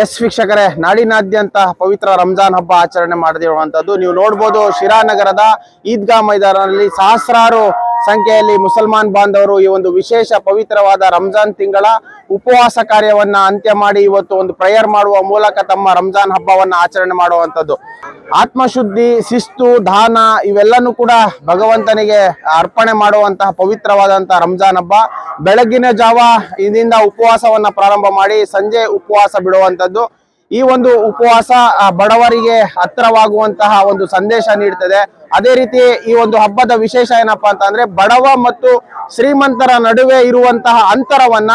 S ವೀಕ್ಷಕರೇ, ನಾಡಿನಾದ್ಯಂತ ಪವಿತ್ರ ರಂಜಾನ್ ಹಬ್ಬ ಆಚರಣೆ ಮಾಡದಿರುವಂತದ್ದು ನೀವು ನೋಡಬಹುದು. ಶಿರಾ ನಗರದ ಈದ್ಗಾ ಮೈದಾನದಲ್ಲಿ ಸಹಸ್ರಾರು ಸಂಖ್ಯೆಯಲ್ಲಿ ಮುಸಲ್ಮಾನ್ ಬಾಂಧವರು ಈ ಒಂದು ವಿಶೇಷ ಪವಿತ್ರವಾದ ರಂಜಾನ್ ತಿಂಗಳ ಉಪವಾಸ ಕಾರ್ಯವನ್ನ ಅಂತ್ಯ ಮಾಡಿ ಇವತ್ತು ಒಂದು ಪ್ರೇಯರ್ ಮಾಡುವ ಮೂಲಕ ತಮ್ಮ ರಂಜಾನ್ ಹಬ್ಬವನ್ನ ಆಚರಣೆ ಮಾಡುವಂತದ್ದು. ಆತ್ಮಶುದ್ಧಿ, ಶಿಸ್ತು, ದಾನ ಇವೆಲ್ಲನೂ ಕೂಡ ಭಗವಂತನಿಗೆ ಅರ್ಪಣೆ ಮಾಡುವಂತಹ ಪವಿತ್ರವಾದಂತಹ ರಂಜಾನ್ ಹಬ್ಬ. ಬೆಳಗಿನ ಜಾವ ಇದರಿಂದ ಉಪವಾಸವನ್ನ ಪ್ರಾರಂಭ ಮಾಡಿ ಸಂಜೆ ಉಪವಾಸ ಬಿಡುವಂತದ್ದು. ಈ ಒಂದು ಉಪವಾಸ ಬಡವರಿಗೆ ಹತ್ತಿರವಾಗುವಂತಹ ಒಂದು ಸಂದೇಶ ನೀಡ್ತದೆ. ಅದೇ ರೀತಿ ಈ ಒಂದು ಹಬ್ಬದ ವಿಶೇಷ ಏನಪ್ಪಾ ಅಂತಂದ್ರೆ ಬಡವ ಮತ್ತು ಶ್ರೀಮಂತರ ನಡುವೆ ಇರುವಂತಹ ಅಂತರವನ್ನ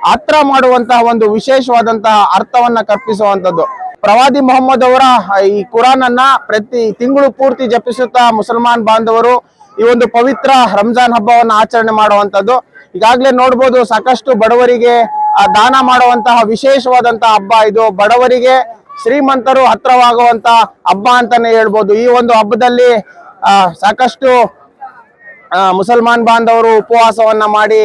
ಹತ್ರ ಮಾಡುವಂತಹ ಒಂದು ವಿಶೇಷವಾದಂತಹ ಅರ್ಥವನ್ನ ಕಲ್ಪಿಸುವಂತದ್ದು. ಪ್ರವಾದಿ ಮೊಹಮ್ಮದ್ ಅವರ ಈ ಕುರಾನ್ ಅನ್ನ ಪ್ರತಿ ತಿಂಗಳು ಪೂರ್ತಿ ಜಪಿಸುತ್ತಾ ಮುಸಲ್ಮಾನ್ ಬಾಂಧವರು ಈ ಒಂದು ಪವಿತ್ರ ರಂಜಾನ್ ಹಬ್ಬವನ್ನು ಆಚರಣೆ ಮಾಡುವಂತದ್ದು. ಈಗಾಗಲೇ ನೋಡ್ಬೋದು, ಸಾಕಷ್ಟು ಬಡವರಿಗೆ ದಾನ ಮಾಡುವಂತಹ ವಿಶೇಷವಾದಂತಹ ಹಬ್ಬ ಇದು. ಬಡವರಿಗೆ ಶ್ರೀಮಂತರು ಹತ್ರವಾಗುವಂತ ಹಬ್ಬ ಅಂತಾನೆ ಹೇಳ್ಬೋದು. ಈ ಒಂದು ಹಬ್ಬದಲ್ಲಿ ಸಾಕಷ್ಟು ಮುಸಲ್ಮಾನ್ ಬಾಂಧವರು ಉಪವಾಸವನ್ನ ಮಾಡಿ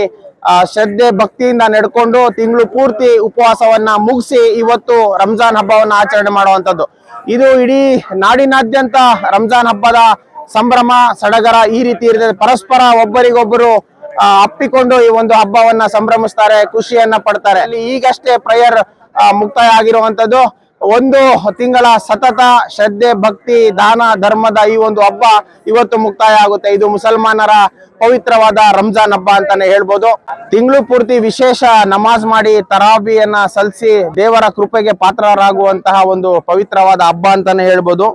ಶ್ರದ್ಧೆ ಭಕ್ತಿಯಿಂದ ನಡ್ಕೊಂಡು ತಿಂಗಳು ಪೂರ್ತಿ ಉಪವಾಸವನ್ನ ಮುಗಿಸಿ ಇವತ್ತು ರಂಜಾನ್ ಹಬ್ಬವನ್ನ ಆಚರಣೆ ಮಾಡುವಂತದ್ದು. ಇದು ಇಡೀ ನಾಡಿನಾದ್ಯಂತ ರಂಜಾನ್ ಹಬ್ಬದ ಸಂಭ್ರಮ ಸಡಗರ ಈ ರೀತಿ ಇರ್ತದೆ. ಪರಸ್ಪರ ಒಬ್ಬರಿಗೊಬ್ಬರು ಅಪ್ಪಿಕೊಂಡು ಈ ಒಂದು ಹಬ್ಬವನ್ನ ಸಂಭ್ರಮಿಸ್ತಾರೆ, ಖುಷಿಯನ್ನ ಪಡ್ತಾರೆ. ಅಲ್ಲಿ ಈಗಷ್ಟೇ ಪ್ರೇಯರ್ ಮುಕ್ತಾಯ ಆಗಿರುವಂತದ್ದು. ಒಂದು ತಿಂಗಳ ಸತತ ಶ್ರದ್ಧೆ ಭಕ್ತಿ ದಾನ ಧರ್ಮದ ಈ ಒಂದು ಹಬ್ಬ ಇವತ್ತು ಮುಕ್ತಾಯ ಆಗುತ್ತೆ. ಇದು ಮುಸಲ್ಮಾನರ ಪವಿತ್ರವಾದ ರಂಜಾನ್ ಹಬ್ಬ ಅಂತಾನೆ ಹೇಳ್ಬೋದು. ತಿಂಗಳು ಪೂರ್ತಿ ವಿಶೇಷ ನಮಾಜ್ ಮಾಡಿ ತರಾಬಿಯನ್ನ ಸಲ್ಲಿಸಿ ದೇವರ ಕೃಪೆಗೆ ಪಾತ್ರರಾಗುವಂತಹ ಒಂದು ಪವಿತ್ರವಾದ ಹಬ್ಬ ಅಂತಾನೆ ಹೇಳ್ಬೋದು.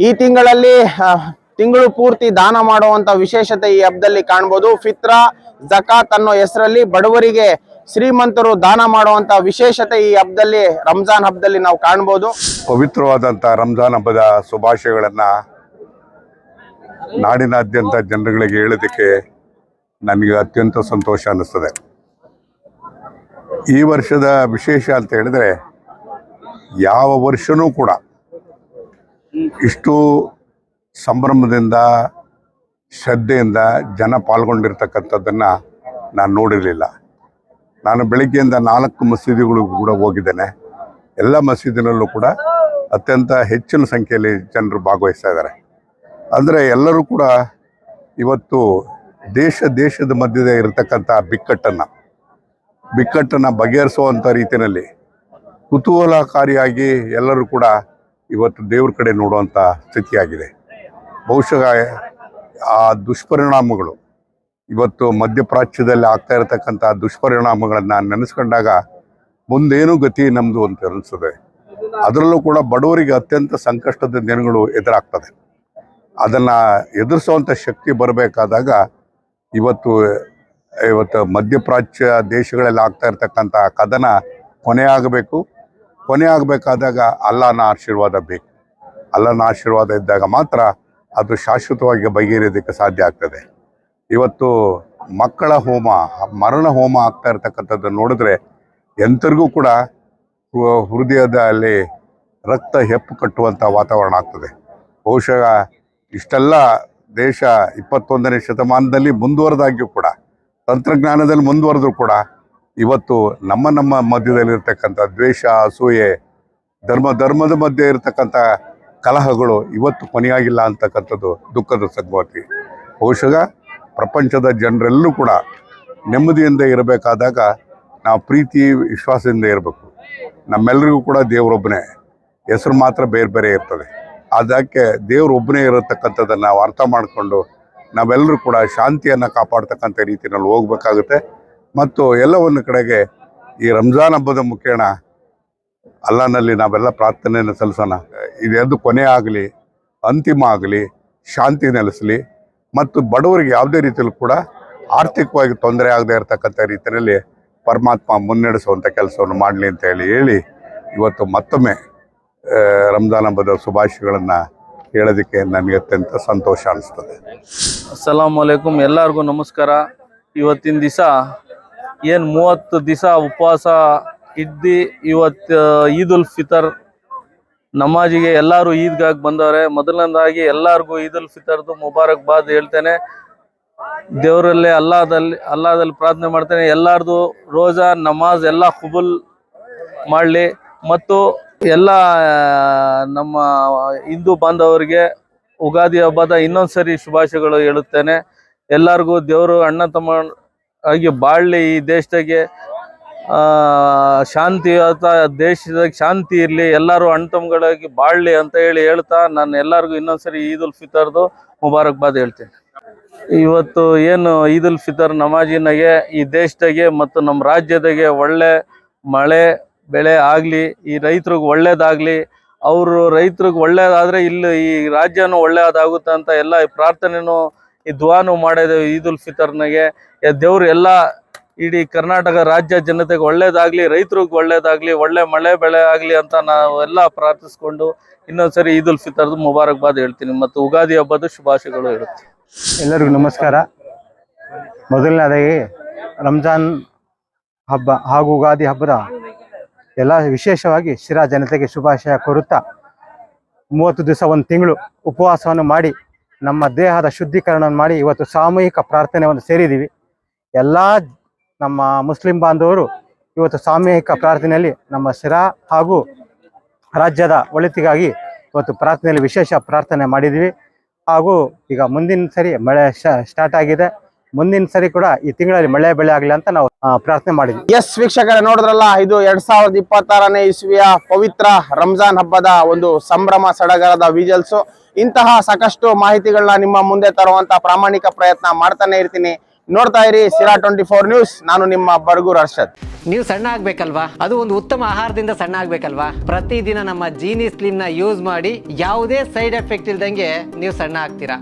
ಈ ತಿಂಗಳಲ್ಲಿ ತಿಂಗಳು ಪೂರ್ತಿ ದಾನ ಮಾಡುವಂತ ವಿಶೇಷತೆ ಈ ಹಬ್ಬದಲ್ಲಿ ಕಾಣ್ಬೋದು. ಫಿತ್ರ ಜಕಾತ್ ಅನ್ನೋ ಹೆಸರಲ್ಲಿ ಬಡವರಿಗೆ ಶ್ರೀಮಂತರು ದಾನ ಮಾಡುವಂತ ವಿಶೇಷತೆ ಈ ಹಬ್ಬದಲ್ಲಿ ರಂಜಾನ್ ಹಬ್ಬದಲ್ಲಿ ನಾವು ಕಾಣ್ಬೋದು. ಪವಿತ್ರವಾದಂಥ ರಂಜಾನ್ ಹಬ್ಬದ ಶುಭಾಶಯಗಳನ್ನ ನಾಡಿನಾದ್ಯಂತ ಜನರುಗಳಿಗೆ ಹೇಳೋದಕ್ಕೆ ನನಗೆ ಅತ್ಯಂತ ಸಂತೋಷ ಅನ್ನಿಸ್ತದೆ. ಈ ವರ್ಷದ ವಿಶೇಷ ಅಂತ ಹೇಳಿದ್ರೆ ಯಾವ ವರ್ಷನೂ ಕೂಡ ಇಷ್ಟು ಸಂಭ್ರಮದಿಂದ ಶ್ರದ್ಧೆಯಿಂದ ಜನ ಪಾಲ್ಗೊಂಡಿರ್ತಕ್ಕಂಥದ್ದನ್ನು ನಾನು ನೋಡಿರಲಿಲ್ಲ. ನಾನು ಬೆಳಗ್ಗೆಯಿಂದ 4 ಮಸೀದಿಗಳಿಗೂ ಕೂಡ ಹೋಗಿದ್ದೇನೆ. ಎಲ್ಲ ಮಸೀದಿನಲ್ಲೂ ಕೂಡ ಅತ್ಯಂತ ಹೆಚ್ಚಿನ ಸಂಖ್ಯೆಯಲ್ಲಿ ಜನರು ಭಾಗವಹಿಸ್ತಾ ಇದ್ದಾರೆ. ಅಂದರೆ ಎಲ್ಲರೂ ಕೂಡ ಇವತ್ತು ದೇಶದ ಮಧ್ಯದ ಇರತಕ್ಕಂಥ ಬಿಕ್ಕಟ್ಟನ್ನು ಬಗೆಹರಿಸುವಂಥ ರೀತಿಯಲ್ಲಿ ಕುತೂಹಲಕಾರಿಯಾಗಿ ಎಲ್ಲರೂ ಕೂಡ ಇವತ್ತು ದೇವ್ರ ಕಡೆ ನೋಡುವಂಥ ಸ್ಥಿತಿಯಾಗಿದೆ. ಬಹುಶಃ ಆ ದುಷ್ಪರಿಣಾಮಗಳು ಇವತ್ತು ಮಧ್ಯಪ್ರಾಚ್ಯದಲ್ಲಿ ಆಗ್ತಾ ಇರತಕ್ಕಂಥ ದುಷ್ಪರಿಣಾಮಗಳನ್ನು ನೆನೆಸ್ಕೊಂಡಾಗ ಮುಂದೇನು ಗತಿ ನಮ್ಮದು ಅಂತ ಅನಿಸ್ತದೆ. ಅದರಲ್ಲೂ ಕೂಡ ಬಡವರಿಗೆ ಅತ್ಯಂತ ಸಂಕಷ್ಟದ ದಿನಗಳು ಎದುರಾಗ್ತದೆ. ಅದನ್ನು ಎದುರಿಸುವಂಥ ಶಕ್ತಿ ಬರಬೇಕಾದಾಗ ಇವತ್ತು ಮಧ್ಯಪ್ರಾಚ್ಯ ದೇಶಗಳಲ್ಲಿ ಆಗ್ತಾ ಇರ್ತಕ್ಕಂಥ ಕದನ ಕೊನೆ ಆಗಬೇಕಾದಾಗ ಅಲ್ಲಾಹನ ಆಶೀರ್ವಾದ ಬೇಕು. ಅಲ್ಲಾಹನ ಆಶೀರ್ವಾದ ಇದ್ದಾಗ ಮಾತ್ರ ಅದು ಶಾಶ್ವತವಾಗಿ ಬಗೆಹರಿಯೋದಕ್ಕೆ ಸಾಧ್ಯ ಆಗ್ತದೆ. ಇವತ್ತು ಮಕ್ಕಳ ಮರಣ ಹೋಮ ಆಗ್ತಾ ಇರ್ತಕ್ಕಂಥದ್ದು ನೋಡಿದ್ರೆ ಎಂಥರಿಗೂ ಕೂಡ ಹೃದಯದಲ್ಲಿ ರಕ್ತ ಹೆಪ್ಪು ಕಟ್ಟುವಂಥ ವಾತಾವರಣ ಆಗ್ತದೆ. ಬಹುಶಃ ಇಷ್ಟೆಲ್ಲ ದೇಶ 21ನೇ ಶತಮಾನದಲ್ಲಿ ಮುಂದುವರೆದಾಗ್ಯೂ ಕೂಡ ತಂತ್ರಜ್ಞಾನದಲ್ಲಿ ಮುಂದುವರೆದ್ರೂ ಕೂಡ ಇವತ್ತು ನಮ್ಮ ಮಧ್ಯದಲ್ಲಿರ್ತಕ್ಕಂಥ ದ್ವೇಷ, ಅಸೂಯೆ, ಧರ್ಮದ ಮಧ್ಯೆ ಇರತಕ್ಕಂಥ ಕಲಹಗಳು ಇವತ್ತು ಕೊನೆಯಾಗಿಲ್ಲ ಅಂತಕ್ಕಂಥದ್ದು ದುಃಖದ ಸಂಗತಿ. ಬಹುಶಃ ಪ್ರಪಂಚದ ಜನರೆಲ್ಲೂ ಕೂಡ ನೆಮ್ಮದಿಯಿಂದ ಇರಬೇಕಾದಾಗ ನಾವು ಪ್ರೀತಿ ವಿಶ್ವಾಸದಿಂದ ಇರಬೇಕು. ನಮ್ಮೆಲ್ಲರಿಗೂ ಕೂಡ ದೇವರೊಬ್ಬನೇ, ಹೆಸರು ಮಾತ್ರ ಬೇರೆ ಬೇರೆ ಇರ್ತದೆ. ಅದಕ್ಕೆ ದೇವರೊಬ್ಬನೇ ಇರತಕ್ಕಂಥದ್ದನ್ನು ನಾವು ಅರ್ಥ ಮಾಡಿಕೊಂಡು ನಾವೆಲ್ಲರೂ ಕೂಡ ಶಾಂತಿಯನ್ನು ಕಾಪಾಡ್ತಕ್ಕಂಥ ರೀತಿಯಲ್ಲಿ ಹೋಗ್ಬೇಕಾಗುತ್ತೆ. ಮತ್ತು ಎಲ್ಲವನ್ನು ಕಡೆಗೆ ಈ ರಂಜಾನ್ ಹಬ್ಬದ ಮುಖೇನ ಅಲ್ಲಾಹನಲ್ಲಿ ನಾವೆಲ್ಲ ಪ್ರಾರ್ಥನೆಯನ್ನು ಸಲ್ಲಿಸೋಣ. ಇದೆರಡು ಕೊನೆ ಆಗಲಿ, ಅಂತಿಮ ಆಗಲಿ, ಶಾಂತಿ ನೆಲೆಸಲಿ ಮತ್ತು ಬಡವರಿಗೆ ಯಾವುದೇ ರೀತಿಯಲ್ಲೂ ಕೂಡ ಆರ್ಥಿಕವಾಗಿ ತೊಂದರೆ ಆಗದೆ ಇರತಕ್ಕಂಥ ರೀತಿಯಲ್ಲಿ ಪರಮಾತ್ಮ ಮುನ್ನಡೆಸುವಂಥ ಕೆಲಸವನ್ನು ಮಾಡಲಿ ಅಂತ ಹೇಳಿ ಇವತ್ತು ಮತ್ತೊಮ್ಮೆ ರಂಜಾನ್ ಹಬ್ಬದ ಶುಭಾಶಯಗಳನ್ನು ಹೇಳೋದಕ್ಕೆ ನನಗೆ ಅತ್ಯಂತ ಸಂತೋಷ ಅನಿಸ್ತದೆ. ಅಸ್ಸಲಾಮು ಅಲೈಕುಮ್. ಎಲ್ಲರಿಗೂ ನಮಸ್ಕಾರ. ಇವತ್ತಿನ ದಿವಸ ಏನು 30 ದಿವಸ ಉಪವಾಸ ಇದ್ದು ಇವತ್ತು ಈದ್ ಉಲ್ ಫಿತರ್ ನಮಾಜಿಗೆ ಎಲ್ಲರೂ ಈದ್ಗಾಗಿ ಬಂದವ್ರೆ. ಮೊದಲನೇದಾಗಿ ಎಲ್ಲರಿಗೂ ಈದ್ ಉಲ್ ಫಿತರ್ದು ಮುಬಾರಕ್ ಬಾದ್ ಹೇಳ್ತೇನೆ. ದೇವರಲ್ಲೇ ಅಲ್ಲಾದಲ್ಲಿ ಪ್ರಾರ್ಥನೆ ಮಾಡ್ತೇನೆ ಎಲ್ಲರದು ರೋಜಾ ನಮಾಜ್ ಎಲ್ಲ ಕಬೂಲ್ ಮಾಡಲಿ. ಮತ್ತು ಎಲ್ಲ ನಮ್ಮ ಹಿಂದೂ ಬಾಂಧವರಿಗೆ ಉಗಾದಿ ಹಬ್ಬದ ಇನ್ನೊಂದ್ಸರಿ ಶುಭಾಶಯಗಳು ಹೇಳುತ್ತೇನೆ. ಎಲ್ಲರಿಗೂ ದೇವರು ಅಣ್ಣ ತಮ್ಮ ಆಗಿ ಬಾಳಲಿ, ಈ ದೇಶದಾಗೆ ಶಾಂತಿಯುತ ದೇಶದಾಗ ಶಾಂತಿ ಇರಲಿ, ಎಲ್ಲರೂ ಅಣ್ಣ ತಮ್ಮಗಳಾಗಿ ಬಾಳಲಿ ಅಂತ ಹೇಳ್ತಾ ನಾನು ಎಲ್ಲರಿಗೂ ಇನ್ನೊಂದ್ಸರಿ ಈದ್ ಉಲ್ ಫಿತರ್ದು ಮುಬಾರಕ್ಬಾದ್ ಹೇಳ್ತೀನಿ. ಇವತ್ತು ಏನು ಈದ್ ಉಲ್ ಫಿತರ್ ನಮಾಜಿನಾಗೆ ಈ ದೇಶದಾಗೆ ಮತ್ತು ನಮ್ಮ ರಾಜ್ಯದಾಗೆ ಒಳ್ಳೆ ಮಳೆ ಬೆಳೆ ಆಗಲಿ, ಈ ರೈತರಿಗೆ ಒಳ್ಳೇದಾಗಲಿ, ಅವರು ರೈತರಿಗೆ ಒಳ್ಳೇದಾದರೆ ಇಲ್ಲಿ ಈ ರಾಜ್ಯನೂ ಒಳ್ಳೇದಾಗುತ್ತೆ ಅಂತ ಎಲ್ಲ ಪ್ರಾರ್ಥನೆನೂ ಈ ದುವಾನು ಮಾಡಿದ್ದೇವೆ. ಈದ್ ಉಲ್ ಫಿತರ್ನಾಗೆ ದೇವ್ರು ಎಲ್ಲ ಇಡೀ ಕರ್ನಾಟಕ ರಾಜ್ಯ ಜನತೆಗೆ ಒಳ್ಳೇದಾಗಲಿ, ರೈತರಿಗೆ ಒಳ್ಳೇದಾಗಲಿ, ಒಳ್ಳೆ ಮಳೆ ಬೆಳೆ ಆಗಲಿ ಅಂತ ನಾವು ಎಲ್ಲ ಪ್ರಾರ್ಥಿಸ್ಕೊಂಡು ಇನ್ನೊಂದ್ಸರಿ ಈದ್ ಉಲ್ ಫಿತರ್ದು ಮುಬಾರಕ್ಬಾದ್ ಹೇಳ್ತೀನಿ ಮತ್ತು ಉಗಾದಿ ಹಬ್ಬದ ಶುಭಾಶಯಗಳು ಹೇಳುತ್ತೆ. ಎಲ್ಲರಿಗೂ ನಮಸ್ಕಾರ. ಮೊದಲನೇದಾಗಿ ರಂಜಾನ್ ಹಬ್ಬ ಹಾಗೂ ಉಗಾದಿ ಹಬ್ಬದ ಎಲ್ಲ ವಿಶೇಷವಾಗಿ ಶಿರಾ ಜನತೆಗೆ ಶುಭಾಶಯ ಕೋರುತ್ತಾ 30 ದಿವಸ ಒಂದು ತಿಂಗಳು ಉಪವಾಸವನ್ನು ಮಾಡಿ ನಮ್ಮ ದೇಹದ ಶುದ್ಧೀಕರಣವನ್ನು ಮಾಡಿ ಇವತ್ತು ಸಾಮೂಹಿಕ ಪ್ರಾರ್ಥನೆಯನ್ನು ಸೇರಿದ್ದೀವಿ. ಎಲ್ಲ ನಮ್ಮ ಮುಸ್ಲಿಂ ಬಾಂಧವರು ಇವತ್ತು ಸಾಮೂಹಿಕ ಪ್ರಾರ್ಥನೆಯಲ್ಲಿ ನಮ್ಮ ಶಿರಾ ಹಾಗೂ ರಾಜ್ಯದ ಒಳಿತಿಗಾಗಿ ಇವತ್ತು ಪ್ರಾರ್ಥನೆಯಲ್ಲಿ ವಿಶೇಷ ಪ್ರಾರ್ಥನೆ ಮಾಡಿದ್ದೀವಿ. ಹಾಗೂ ಈಗ ಮುಂದಿನ ಸರಿ ಮಳೆ ಸ್ಟಾರ್ಟ್ ಆಗಿದೆ. ಮುಂದಿನ ಸರಿ ಕೂಡ ಈ ತಿಂಗಳಲ್ಲಿ ಮಳೆ ಬೆಳೆ ಆಗಲಿ ಅಂತ ನಾವು ಪ್ರಾರ್ಥನೆ ಮಾಡಿದ್ವಿ. ಎಸ್ ವೀಕ್ಷಕರೇ, ನೋಡಿದ್ರಲ್ಲ, ಇದು 2026ನೇ ಇಸ್ವಿಯ ಪವಿತ್ರ ರಂಜಾನ್ ಹಬ್ಬದ ಒಂದು ಸಂಭ್ರಮ ಸಡಗರದ ವಿಜಲ್ಸ್. ಇಂತಹ ಸಾಕಷ್ಟು ಮಾಹಿತಿಗಳನ್ನ ನಿಮ್ಮ ಮುಂದೆ ತರುವಂತ ಪ್ರಾಮಾಣಿಕ ಪ್ರಯತ್ನ ಮಾಡ್ತಾನೆ ಇರ್ತೀನಿ. ನೋಡ್ತಾ ಇರಿ ಸಿರಾ 24 ನ್ಯೂಸ್. ನಾನು ನಿಮ್ಮ ಬರ್ಗೂರ್ ಅರ್ಷದ್. ನೀವು ಸಣ್ಣ ಆಗ್ಬೇಕಲ್ವಾ? ಅದು ಒಂದು ಉತ್ತಮ ಆಹಾರದಿಂದ ಸಣ್ಣ ಆಗ್ಬೇಕಲ್ವಾ? ಪ್ರತಿದಿನ ನಮ್ಮ ಜೀನಿ ಸ್ಲಿಮ್ ನ ಯೂಸ್ ಮಾಡಿ ಯಾವುದೇ ಸೈಡ್ ಎಫೆಕ್ಟ್ ಇಲ್ದಂಗೆ ನೀವು ಸಣ್ಣ ಆಗ್ತೀರಾ.